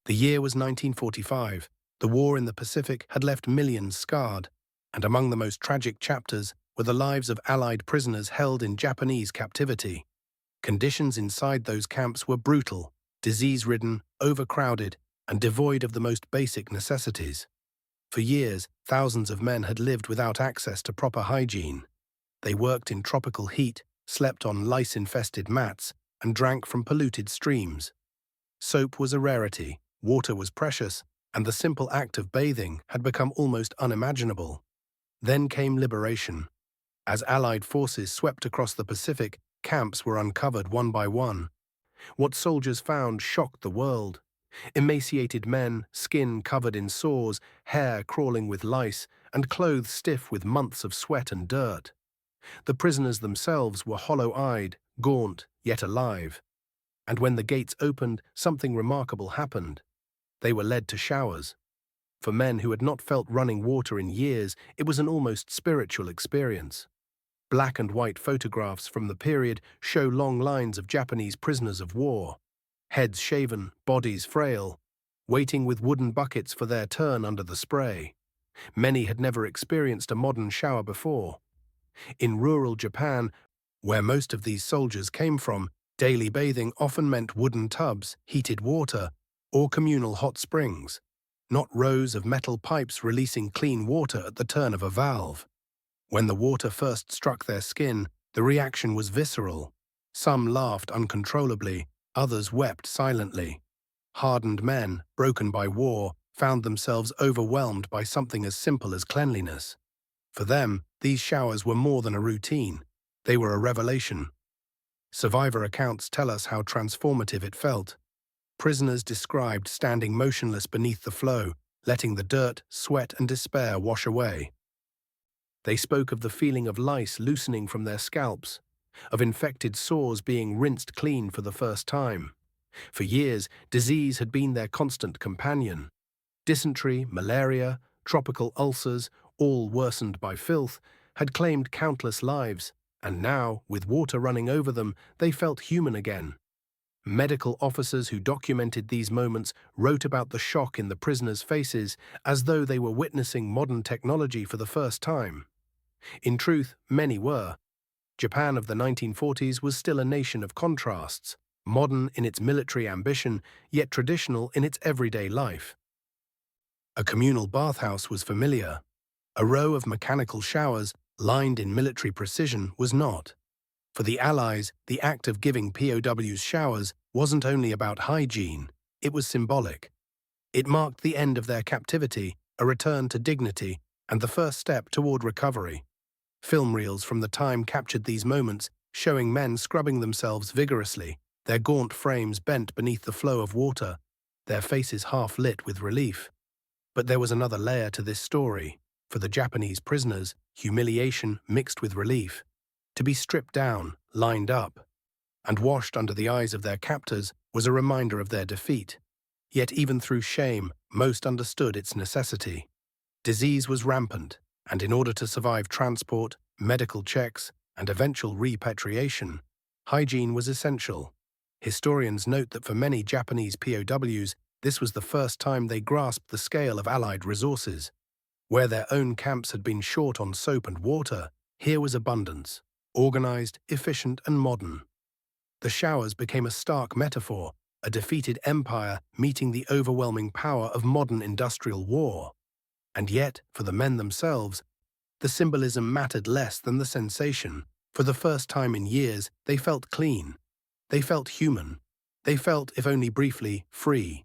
The year was 1945. The war in the Pacific had left millions scarred, and among the most tragic chapters were the lives of Allied prisoners held in Japanese captivity. Conditions inside those camps were brutal, disease-ridden, overcrowded, and devoid of the most basic necessities. For years, thousands of men had lived without access to proper hygiene. They worked in tropical heat, slept on lice-infested mats, and drank from polluted streams. Soap was a rarity, water was precious, and the simple act of bathing had become almost unimaginable. Then came liberation. As Allied forces swept across the Pacific, camps were uncovered one by one. What soldiers found shocked the world. Emaciated men, skin covered in sores, hair crawling with lice, and clothes stiff with months of sweat and dirt. The prisoners themselves were hollow-eyed, gaunt, yet alive. And when the gates opened, something remarkable happened. They were led to showers. For men who had not felt running water in years, it was an almost spiritual experience. Black and white photographs from the period show long lines of Japanese prisoners of war, heads shaven, bodies frail, waiting with wooden buckets for their turn under the spray. Many had never experienced a modern shower before. In rural Japan, where most of these soldiers came from, daily bathing often meant wooden tubs, heated water, or communal hot springs, not rows of metal pipes releasing clean water at the turn of a valve. When the water first struck their skin, the reaction was visceral. Some laughed uncontrollably, others wept silently. Hardened men, broken by war, found themselves overwhelmed by something as simple as cleanliness. For them, these showers were more than a routine. They were a revelation. Survivor accounts tell us how transformative it felt. Prisoners described standing motionless beneath the flow, letting the dirt, sweat, and despair wash away. They spoke of the feeling of lice loosening from their scalps, of infected sores being rinsed clean for the first time. For years, disease had been their constant companion. Dysentery, malaria, tropical ulcers, all worsened by filth, had claimed countless lives, and now, with water running over them, they felt human again. Medical officers who documented these moments wrote about the shock in the prisoners' faces as though they were witnessing modern technology for the first time. In truth, many were. Japan of the 1940s was still a nation of contrasts, modern in its military ambition, yet traditional in its everyday life. A communal bathhouse was familiar. A row of mechanical showers, lined in military precision, was not. For the Allies, the act of giving POWs showers wasn't only about hygiene, it was symbolic. It marked the end of their captivity, a return to dignity, and the first step toward recovery. Film reels from the time captured these moments, showing men scrubbing themselves vigorously, their gaunt frames bent beneath the flow of water, their faces half lit with relief. But there was another layer to this story. For the Japanese prisoners, humiliation mixed with relief. To be stripped down, lined up, and washed under the eyes of their captors was a reminder of their defeat. Yet even through shame, most understood its necessity. Disease was rampant, and in order to survive transport, medical checks, and eventual repatriation, hygiene was essential. Historians note that for many Japanese POWs, this was the first time they grasped the scale of Allied resources. Where their own camps had been short on soap and water, here was abundance, organized, efficient, and modern. The showers became a stark metaphor, a defeated empire meeting the overwhelming power of modern industrial war. And yet, for the men themselves, the symbolism mattered less than the sensation. For the first time in years, they felt clean. They felt human. They felt, if only briefly, free.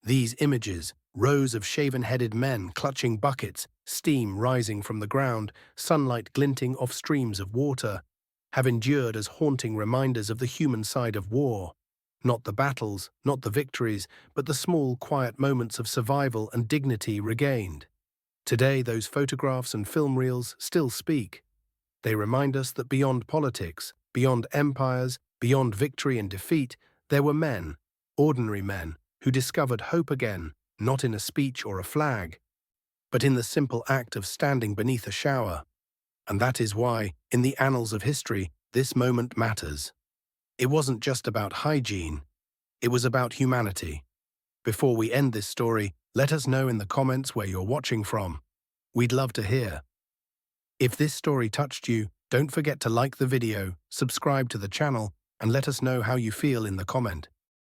These images, rows of shaven-headed men clutching buckets, steam rising from the ground, sunlight glinting off streams of water, have endured as haunting reminders of the human side of war. Not the battles, not the victories, but the small, quiet moments of survival and dignity regained. Today, those photographs and film reels still speak. They remind us that beyond politics, beyond empires, beyond victory and defeat, there were men, ordinary men, who discovered hope again, not in a speech or a flag, but in the simple act of standing beneath a shower. And that is why, in the annals of history, this moment matters. It wasn't just about hygiene, it was about humanity. Before we end this story, let us know in the comments where you're watching from. We'd love to hear. If this story touched you, don't forget to like the video, subscribe to the channel, and let us know how you feel in the comment.